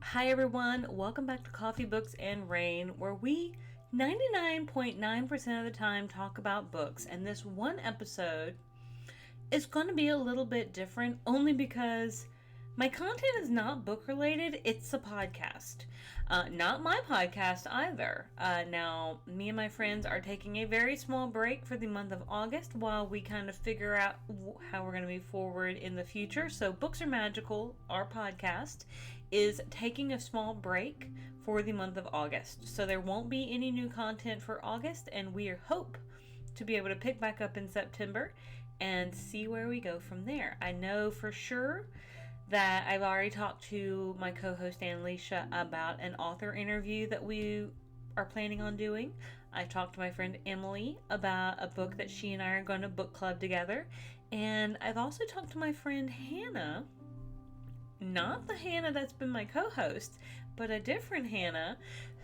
Hi everyone, welcome back to Coffee, Books, and Rain, where we 99.9% of the time talk about books. And this one episode is going to be a little bit different only because my content is not book related, it's a podcast. Not my podcast either. Now, me and my friends are taking a very small break for the month of August while we kind of figure out how we're going to move forward in the future. So, Books Are Magical, our podcast, is taking a small break for the month of August. So, there won't be any new content for August, and we hope to be able to pick back up in September and see where we go from there. I know for sure that I've already talked to my co-host Annalicia about an author interview that we are planning on doing. I talked to my friend Emily about a book that she and I are going to book club together. And I've also talked to my friend Hannah, not the Hannah that's been my co-host, but a different Hannah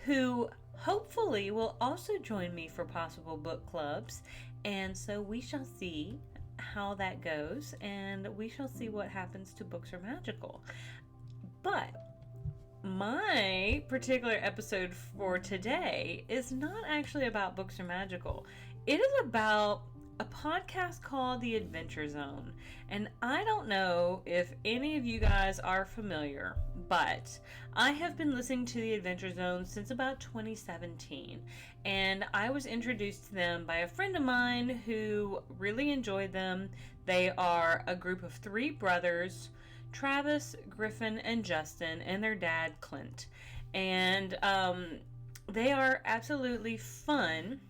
who hopefully will also join me for possible book clubs. And so we shall see how that goes, and we shall see what happens to Books Are Magical. But my particular episode for today is not actually about Books Are Magical. It is about a podcast called The Adventure Zone. And I don't know if any of you guys are familiar, but I have been listening to The Adventure Zone since about 2017. And I was introduced to them by a friend of mine who really enjoyed them. They are a group of three brothers, Travis, Griffin, and Justin, and their dad, Clint. And they are absolutely fun.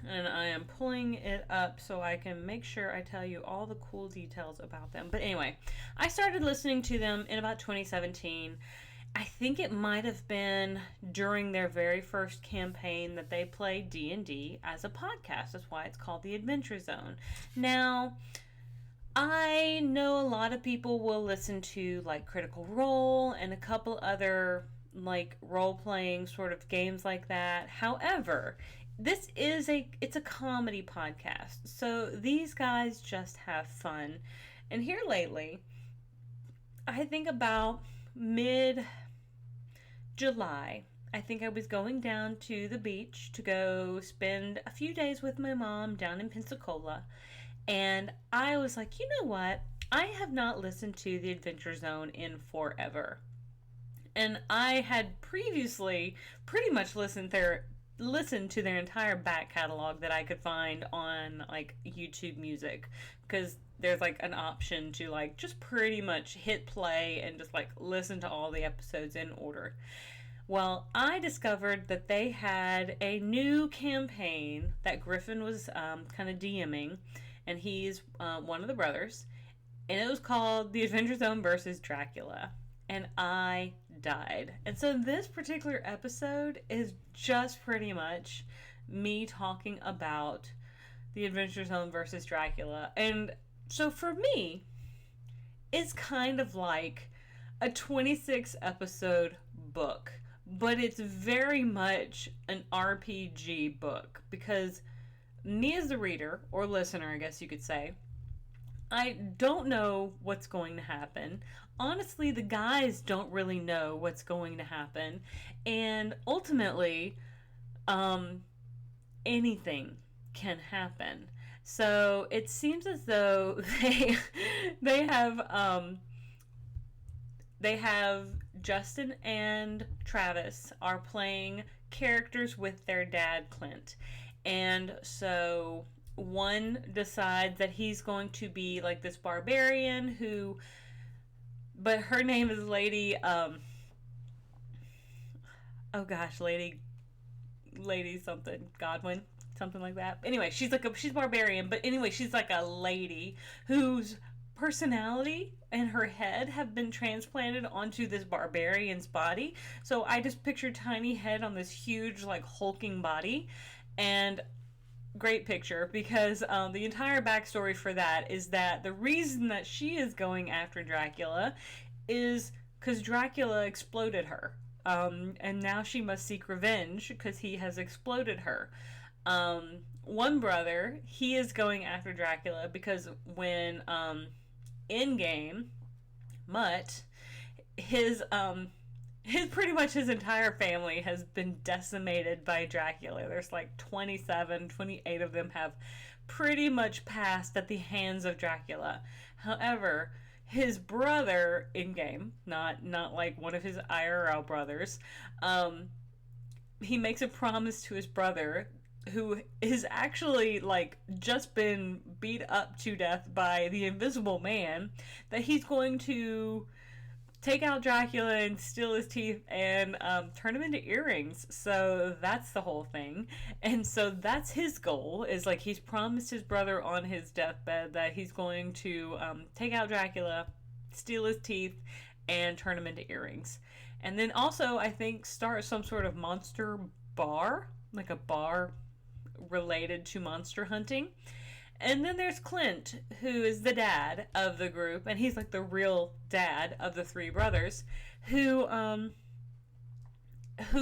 And I am pulling it up so I can make sure I tell you all the cool details about them. But anyway, I started listening to them in about 2017. I think it might have been during their very first campaign that they played D&D as a podcast. That's why it's called The Adventure Zone. Now, I know a lot of people will listen to like Critical Role and a couple other like role-playing sort of games like that. However, it's a comedy podcast. So these guys just have fun. And here lately, I think about mid-July, I think I was going down to the beach to go spend a few days with my mom down in Pensacola. And I was like, you know what? I have not listened to The Adventure Zone in forever. And I had previously pretty much listened to their entire back catalog that I could find on like YouTube Music, because there's like an option to like just pretty much hit play and just like listen to all the episodes in order. Well, I discovered that they had a new campaign that Griffin was kind of DMing, and he's one of the brothers, and it was called The Adventure Zone versus Dracula. And I died. And so this particular episode is just pretty much me talking about The Adventure Zone versus Dracula. And so for me, it's kind of like a 26 episode book, but it's very much an RPG book, because me as the reader, or listener, I guess you could say, I don't know what's going to happen. Honestly, the guys don't really know what's going to happen. And ultimately, anything can happen. So it seems as though they have Justin and Travis are playing characters with their dad, Clint. And so one decides that he's going to be like this barbarian but her name is Lady, Lady something, Godwin, something like that. Anyway, she's barbarian, but anyway, she's like a lady whose personality and her head have been transplanted onto this barbarian's body. So I just pictured tiny head on this huge, like, hulking body. And great picture, because the entire backstory for that is that the reason that she is going after Dracula is because Dracula exploded her. And now she must seek revenge because he has exploded her. One brother, he is going after Dracula because when in game, Mutt, his pretty much his entire family has been decimated by Dracula. There's like 27, 28 of them have pretty much passed at the hands of Dracula. However, his brother in game, not like one of his IRL brothers, he makes a promise to his brother, who is actually like just been beat up to death by the Invisible Man, that he's going to take out Dracula and steal his teeth and turn him into earrings. So that's the whole thing. And so that's his goal, is like he's promised his brother on his deathbed that he's going to take out Dracula, steal his teeth, and turn him into earrings. And then also, I think, start some sort of monster bar, like a bar related to monster hunting. And then there's Clint, who is the dad of the group, and he's like the real dad of the three brothers, who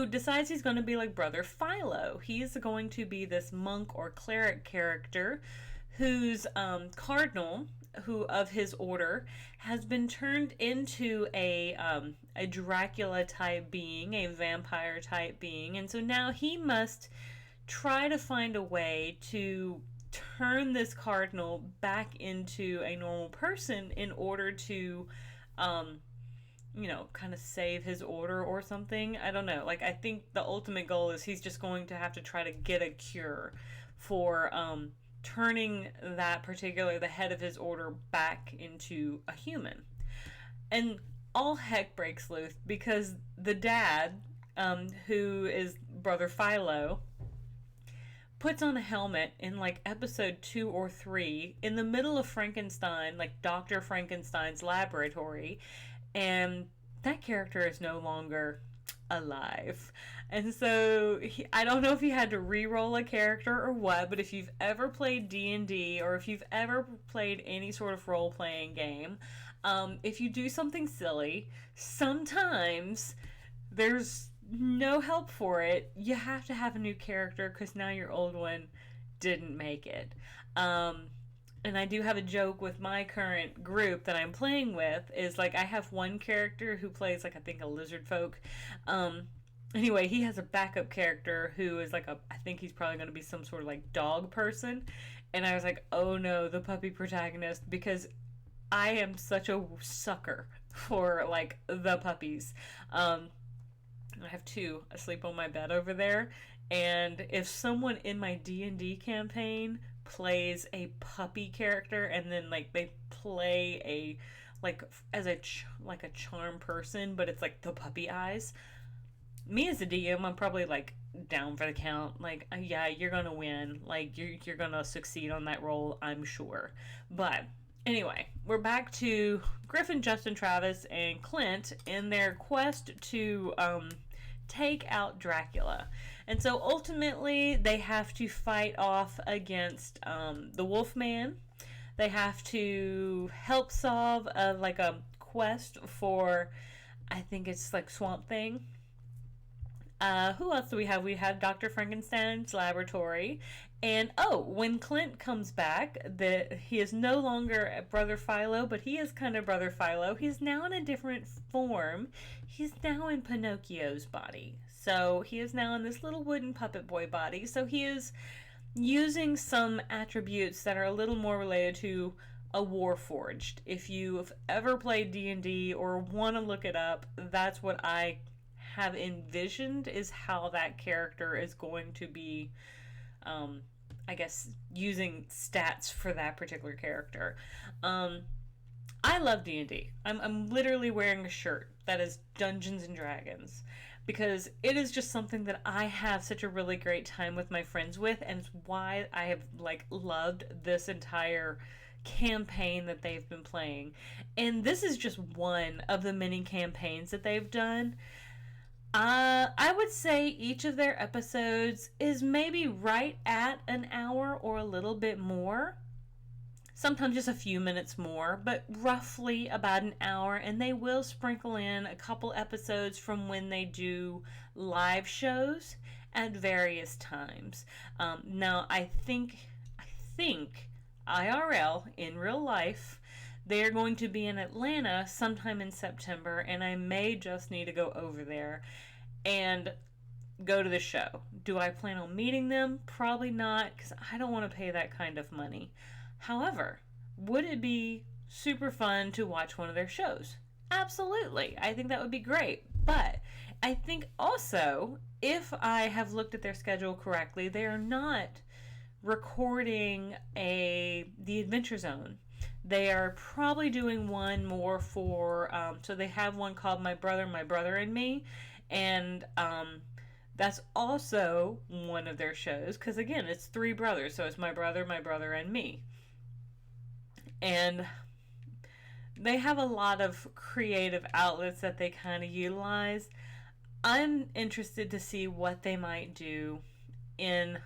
decides he's going to be like Brother Philo. He's going to be this monk or cleric character whose cardinal, who of his order, has been turned into a Dracula type being, a vampire type being, and so now he must try to find a way to turn this cardinal back into a normal person in order to kind of save his order or something. I don't know. Like, I think the ultimate goal is he's just going to have to try to get a cure for turning the head of his order back into a human. And all heck breaks loose because the dad, who is Brother Philo, puts on a helmet in like episode 2 or 3 in the middle of Frankenstein, like Dr. Frankenstein's laboratory, and that character is no longer alive. And so I don't know if he had to re-roll a character or what, but if you've ever played D&D or if you've ever played any sort of role-playing game, if you do something silly, sometimes there's no help for it. You have to have a new character because now your old one didn't make it. And I do have a joke with my current group that I'm playing with, is like I have one character who plays like I think a lizard folk. Anyway, he has a backup character who is like I think he's probably going to be some sort of like dog person. And I was like, oh no, the puppy protagonist, because I am such a sucker for like the puppies. I have 2 asleep on my bed over there, and if someone in my D&D campaign plays a puppy character and then like they play a like as a like a charm person, but it's like the puppy eyes, me as a DM, I'm probably like down for the count. Like, yeah, you're gonna win. Like, you're gonna succeed on that role, I'm sure. But anyway, we're back to Griffin, Justin, Travis, and Clint in their quest to take out Dracula. And so ultimately they have to fight off against the Wolfman. They have to help solve like a quest for, I think it's like Swamp Thing. Who else do we have? We have Dr. Frankenstein's laboratory. And when Clint comes back, he is no longer Brother Philo, but he is kind of Brother Philo. He's now in a different form. He's now in Pinocchio's body. So he is now in this little wooden puppet boy body. So he is using some attributes that are a little more related to a Warforged. If you've ever played D&D or want to look it up, that's what I have envisioned is how that character is going to be, I guess, using stats for that particular character. I love D&D. I'm literally wearing a shirt that is Dungeons and Dragons because it is just something that I have such a really great time with my friends with, and it's why I have like loved this entire campaign that they've been playing. And this is just one of the many campaigns that they've done. I would say each of their episodes is maybe right at an hour or a little bit more. Sometimes just a few minutes more, but roughly about an hour. And they will sprinkle in a couple episodes from when they do live shows at various times. Now, I think IRL, in real life, They are going to be in Atlanta sometime in September, and I may just need to go over there and go to the show. Do I plan on meeting them? Probably not, because I don't want to pay that kind of money. However, would it be super fun to watch one of their shows? Absolutely. I think that would be great. But I think also, if I have looked at their schedule correctly, they are not recording the Adventure Zone. They are probably doing one more for, so they have one called My Brother and Me, and that's also one of their shows, because again, it's three brothers, so it's my brother, and me. And they have a lot of creative outlets that they kind of utilize. I'm interested to see what they might do in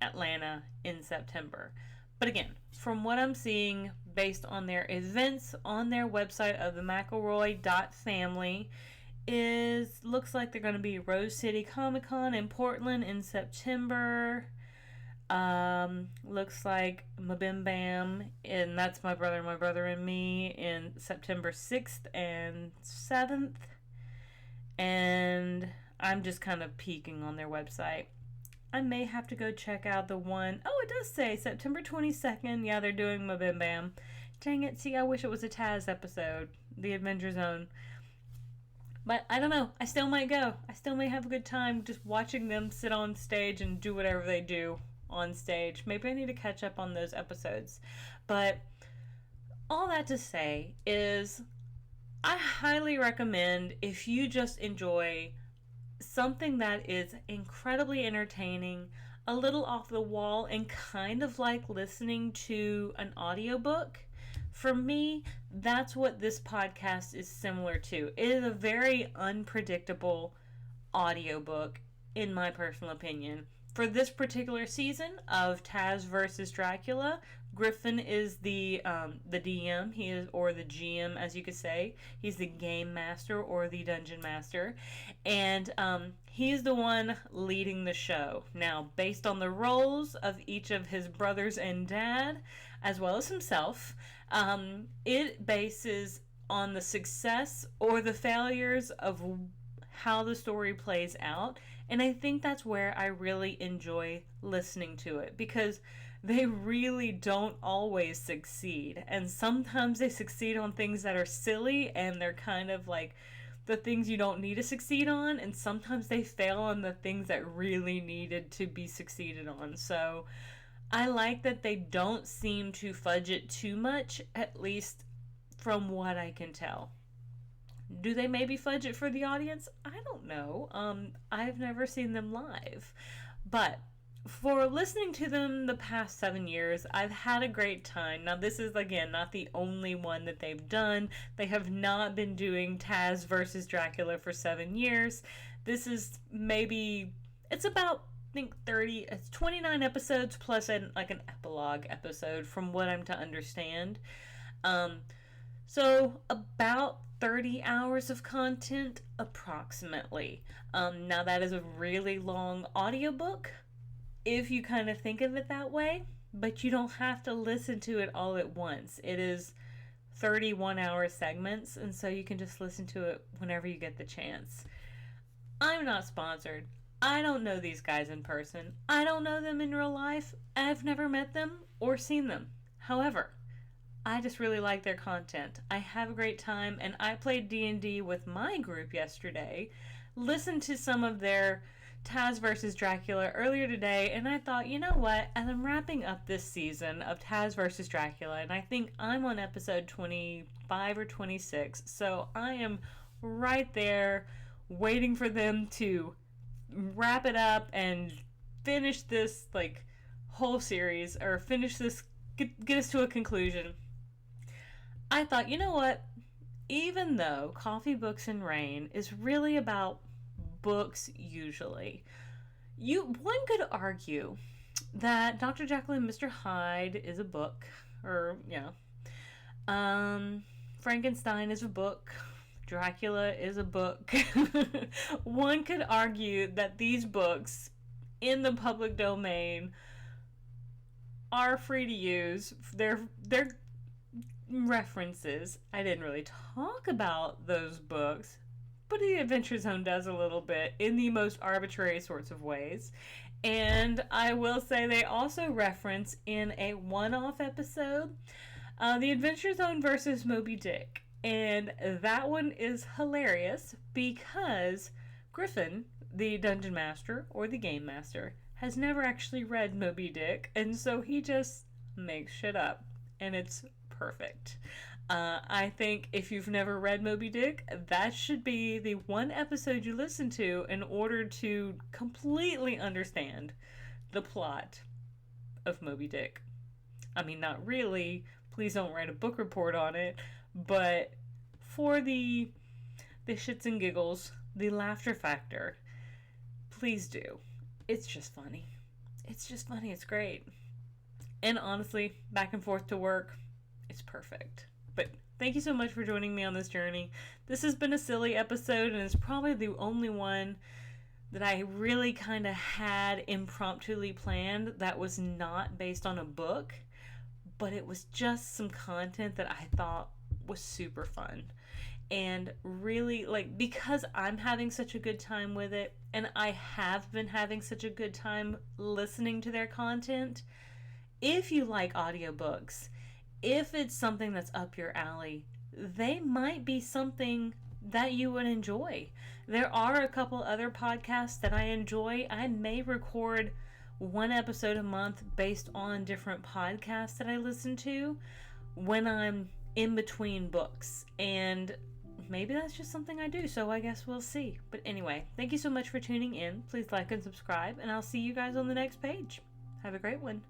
Atlanta in September. But again, from what I'm seeing based on their events on their website of the McElroy.family, looks like they're going to be Rose City Comic Con in Portland in September. Looks like Mabim Bam, and that's my brother and me, in September 6th and 7th. And I'm just kind of peeking on their website. I may have to go check out the one. Oh, it does say September 22nd. Yeah, they're doing Mabim Bam. Dang it, see, I wish it was a Taz episode, the Adventure Zone. But I don't know. I still might go. I still may have a good time just watching them sit on stage and do whatever they do on stage. Maybe I need to catch up on those episodes. But all that to say is, I highly recommend, if you just enjoy something that is incredibly entertaining, a little off the wall, and kind of like listening to an audiobook. For me, that's what this podcast is similar to. It is a very unpredictable audiobook, in my personal opinion. For this particular season of Taz versus Dracula, Griffin is the DM. He is, or the GM, as you could say. He's the game master or the dungeon master, and he's the one leading the show. Now, based on the roles of each of his brothers and dad, as well as himself, it bases on the success or the failures of how the story plays out. And I think that's where I really enjoy listening to it, because they really don't always succeed. And sometimes they succeed on things that are silly, and they're kind of like the things you don't need to succeed on. And sometimes they fail on the things that really needed to be succeeded on. So I like that they don't seem to fudge it too much, at least from what I can tell. Do they maybe fudge it for the audience? I don't know. I've never seen them live. But for listening to them the past 7 years, I've had a great time. Now, this is, again, not the only one that they've done. They have not been doing Taz versus Dracula for 7 years. This is maybe, it's about, I think, 29 episodes plus an epilogue episode, from what I'm to understand. So about 30 hours of content, approximately. Now, that is a really long audiobook, if you kind of think of it that way, but you don't have to listen to it all at once. It is 31-hour segments, and so you can just listen to it whenever you get the chance. I'm not sponsored. I don't know these guys in person. I don't know them in real life. I've never met them or seen them. However, I just really like their content. I have a great time, and I played D&D with my group yesterday, listened to some of their Taz vs. Dracula earlier today, and I thought, you know what, as I'm wrapping up this season of Taz vs. Dracula, and I think I'm on episode 25 or 26, so I am right there waiting for them to wrap it up and finish this whole series, or finish this, get us to a conclusion. I thought, you know what, even though Coffee, Books, and Rain is really about books usually, one could argue that Dr. Jekyll and Mr. Hyde is a book, or Frankenstein is a book, Dracula is a book. One could argue that these books in the public domain are free to use. They're references. I didn't really talk about those books, but the Adventure Zone does a little bit in the most arbitrary sorts of ways. And I will say they also reference in a one-off episode the Adventure Zone versus Moby Dick. And that one is hilarious because Griffin, the dungeon master or the game master, has never actually read Moby Dick, and so he just makes shit up, and it's perfect. I think if you've never read Moby Dick, that should be the one episode you listen to in order to completely understand the plot of Moby Dick. I mean, not really. Please don't write a book report on it. But for the shits and giggles, the laughter factor, please do. It's just funny. It's just funny. It's great. And honestly, back and forth to work, it's perfect. But thank you so much for joining me on this journey. This has been a silly episode, and it's probably the only one that I really kind of had impromptu planned that was not based on a book, but it was just some content that I thought was super fun. And really, like, because I'm having such a good time with it, and I have been having such a good time listening to their content, if you like audiobooks, if it's something that's up your alley, they might be something that you would enjoy. There are a couple other podcasts that I enjoy. I may record one episode a month based on different podcasts that I listen to when I'm in between books, and maybe that's just something I do, so I guess we'll see. But anyway, thank you so much for tuning in. Please like and subscribe, and I'll see you guys on the next page. Have a great one.